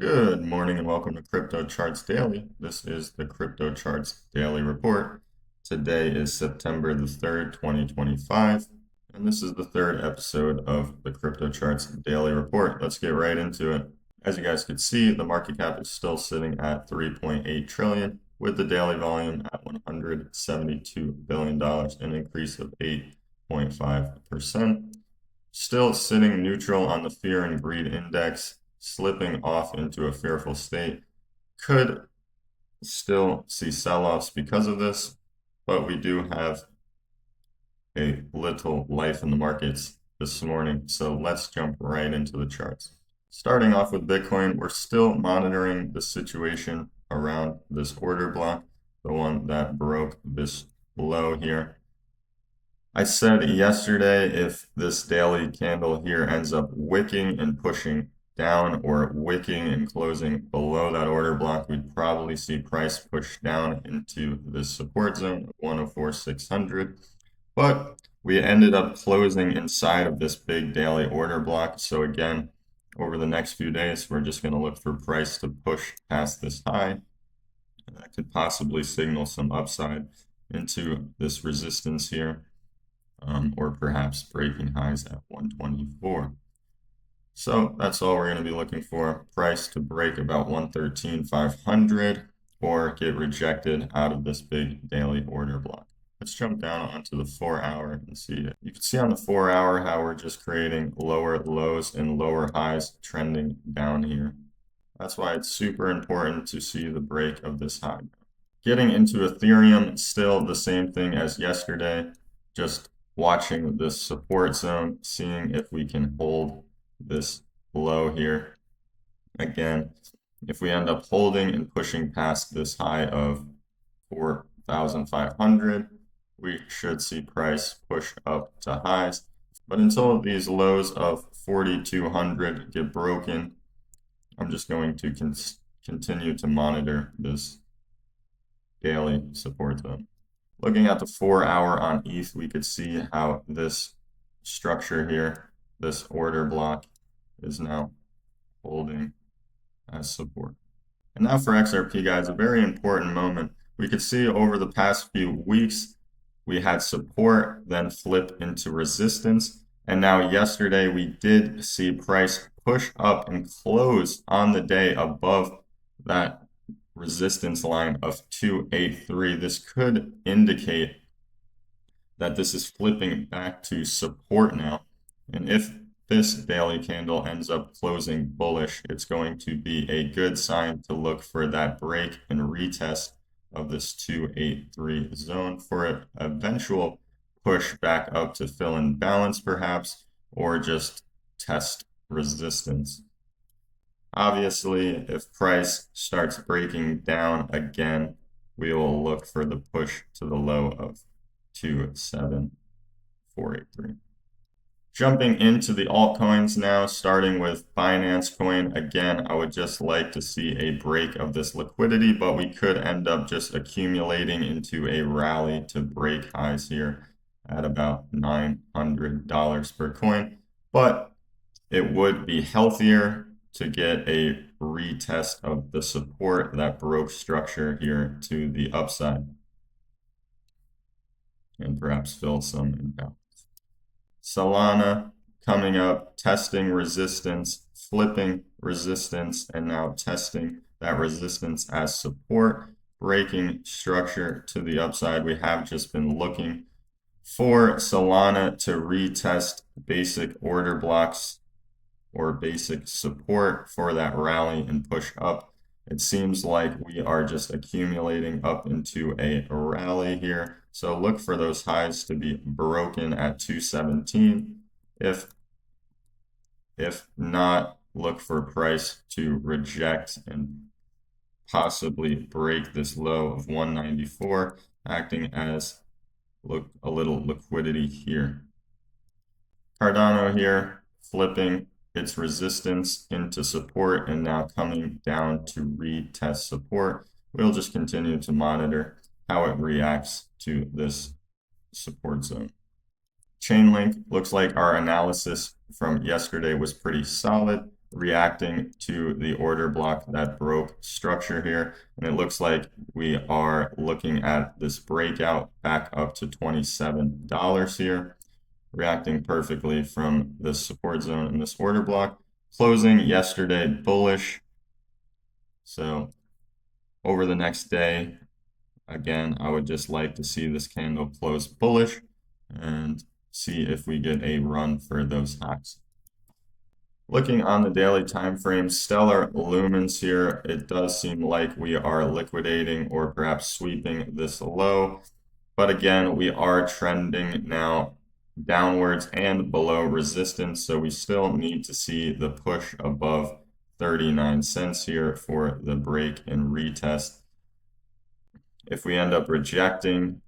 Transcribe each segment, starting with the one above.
Good morning and welcome to Crypto Charts Daily. This is the Crypto Charts Daily Report. Today is September the 3rd, 2025, and this is the third episode of the Crypto Charts Daily Report. Let's get right into it. As you guys can see, the market cap is still sitting at 3.8 trillion with the daily volume at $172 billion, an increase of 8.5%. Still sitting neutral on the fear and greed index, slipping off into a fearful state. Could still see sell-offs because of this, but we do have a little life in the markets this morning. So let's jump right into the charts. Starting off with Bitcoin, we're still monitoring the situation around this order block, the one that broke this low here. I said yesterday if this daily candle here ends up wicking and pushing down or wicking and closing below that order block, we'd probably see price push down into this support zone of 104,600. But we ended up closing inside of this big daily order block. So again, over the next few days, we're just going to look for price to push past this high. That could possibly signal some upside into this resistance here. Or perhaps breaking highs at 124. So that's all we're going to be looking for. Price to break about 113,500 or get rejected out of this big daily order block. Let's jump down onto the 4-hour and see it. You can see on the 4-hour how we're just creating lower lows and lower highs trending down here. That's why it's super important to see the break of this high. Getting into Ethereum, still the same thing as yesterday, just watching this support zone, seeing if we can hold this low here. Again, if we end up holding and pushing past this high of 4,500, we should see price push up to highs. But until these lows of 4,200 get broken, I'm just going to continue to monitor this daily support zone. Looking at the 4-hour on ETH, we could see how this structure here, this order block, is now holding as support. And now for XRP, guys, a very important moment. We could see over the past few weeks, we had support, then flip into resistance. And now yesterday, we did see price push up and close on the day above that resistance line of 283. This could indicate that this is flipping back to support now. And if this daily candle ends up closing bullish, it's going to be a good sign to look for that break and retest of this 283 zone for an eventual push back up to fill in balance perhaps, or just test resistance. Obviously, if price starts breaking down again, we will look for the push to the low of 27483. Jumping into the altcoins now, starting with Binance Coin. Again, I would just like to see a break of this liquidity, but we could end up just accumulating into a rally to break highs here at about $900 per coin. But it would be healthier to get a retest of the support that broke structure here to the upside and perhaps fill some imbalance. Solana coming up, testing resistance, flipping resistance, and now testing that resistance as support, breaking structure to the upside. We have just been looking for Solana to retest basic order blocks or basic support for that rally and push up. It seems like we are just accumulating up into a rally here. So look for those highs to be broken at 217. If not, look for price to reject and possibly break this low of 194, acting as a little liquidity here. Cardano here, flipping its resistance into support and now coming down to retest support. We'll just continue to monitor how it reacts to this support zone. Chainlink looks like our analysis from yesterday was pretty solid. reacting to the order block that broke structure here. And it looks like we are looking at this breakout back up to $27 here, reacting perfectly from this support zone in this order block. Closing yesterday bullish. So over the next day, again, I would just like to see this candle close bullish and see if we get a run for those highs. Looking on the daily time frame, stellar lumens here, it does seem like we are liquidating or perhaps sweeping this low. But again, we are trending now downwards and below resistance, so we still need to see the push above 39 cents here for the break and retest. If we end up rejecting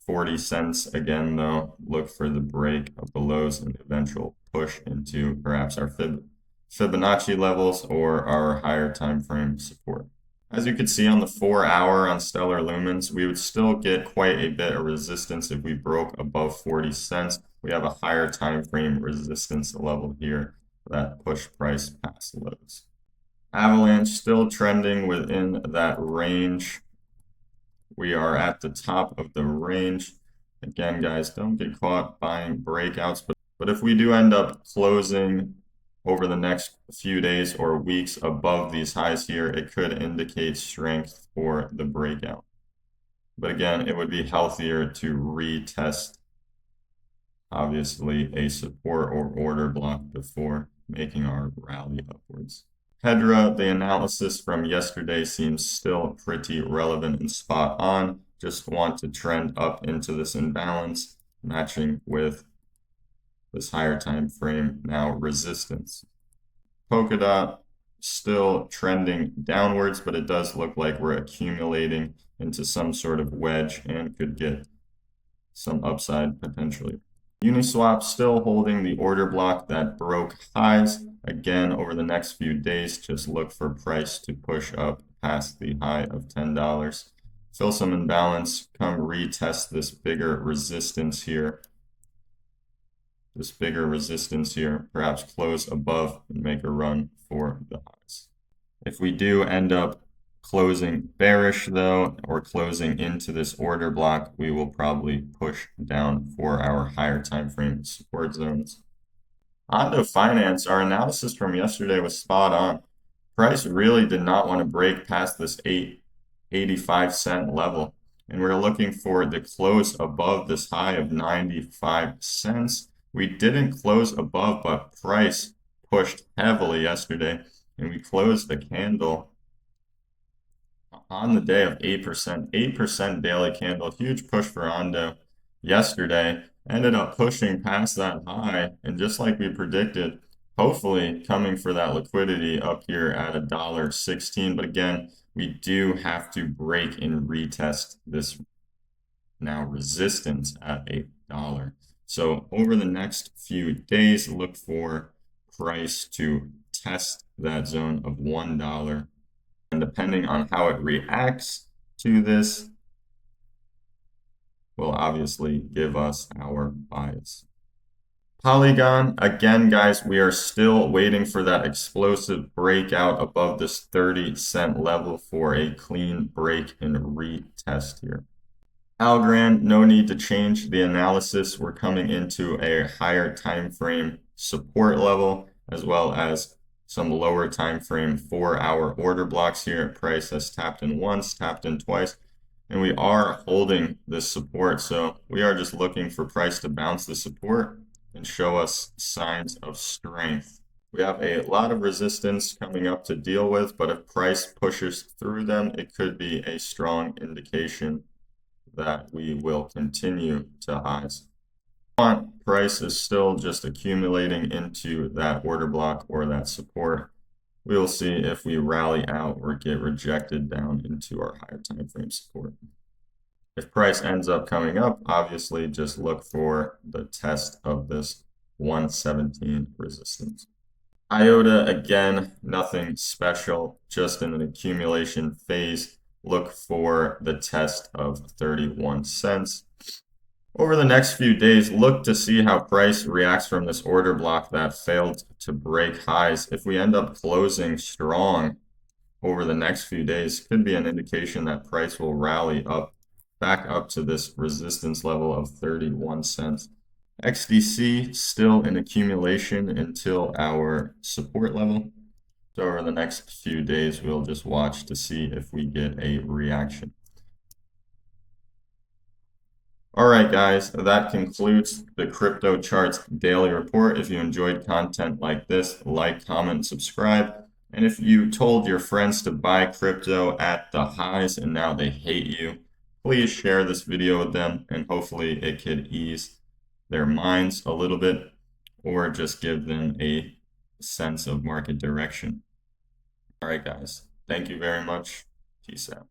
40 cents again, though, look for the break of the lows and eventual push into perhaps our Fibonacci levels or our higher time frame support. As you can see on the 4-hour on stellar lumens, we would still get quite a bit of resistance if we broke above 40 cents. We have a higher time frame resistance level here that push price past lows. Avalanche still trending within that range. We are at the top of the range. Again, guys, don't get caught buying breakouts, but if we do end up closing over the next few days or weeks above these highs here, it could indicate strength for the breakout. But again, it would be healthier to retest, obviously, a support or order block before making our rally upwards. Hedra, the analysis from yesterday seems still pretty relevant and spot on. Just want to trend up into this imbalance, matching with this higher time frame now resistance. Polkadot still trending downwards, but it does look like we're accumulating into some sort of wedge and could get some upside potentially. Uniswap still holding the order block that broke highs. Again, over the next few days, just look for price to push up past the high of $10. Fill some imbalance, come retest this bigger resistance here. Perhaps close above and make a run for the highs. If we do end up closing bearish though, or closing into this order block, we will probably push down for our higher time frame support zones. Ondo Finance, our analysis from yesterday was spot on. Price really did not want to break past this 85 cent level, and we're looking for the close above this high of 95 cents. We didn't close above, but price pushed heavily yesterday, and we closed the candle on the day of 8% daily candle. Huge push for Ondo yesterday. Ended up pushing past that high, and just like we predicted, hopefully coming for that liquidity up here at $1.16. But again, we do have to break and retest this now resistance at $1. So over the next few days, look for price to test that zone of $1. And depending on how it reacts to this, will obviously give us our bias. Polygon, again, guys, we are still waiting for that explosive breakout above this 30 cent level for a clean break and retest here. Algorand, no need to change the analysis. We're coming into a higher time frame support level, as well as some lower time frame 4-hour order blocks here. Price has tapped in once, tapped in twice, and we are holding this support. So we are just looking for price to bounce the support and show us signs of strength. We have a lot of resistance coming up to deal with, but if price pushes through them, it could be a strong indication that we will continue to highs. Price is still just accumulating into that order block or that support. We will see if we rally out or get rejected down into our higher time frame support. If price ends up coming up, obviously just look for the test of this 117 resistance. IOTA, again, nothing special, just in an accumulation phase. Look for the test of 31 cents. Over the next few days, look to see how price reacts from this order block that failed to break highs. If we end up closing strong over the next few days, could be an indication that price will rally up back up to this resistance level of 31 cents. XDC still in accumulation until our support level. So over the next few days, we'll just watch to see if we get a reaction. All right, guys, that concludes the Crypto Charts Daily Report. If you enjoyed content like this, like, comment, subscribe. And if you told your friends to buy crypto at the highs and now they hate you, please share this video with them and hopefully it could ease their minds a little bit or just give them a sense of market direction. All right, guys, thank you very much. Peace out.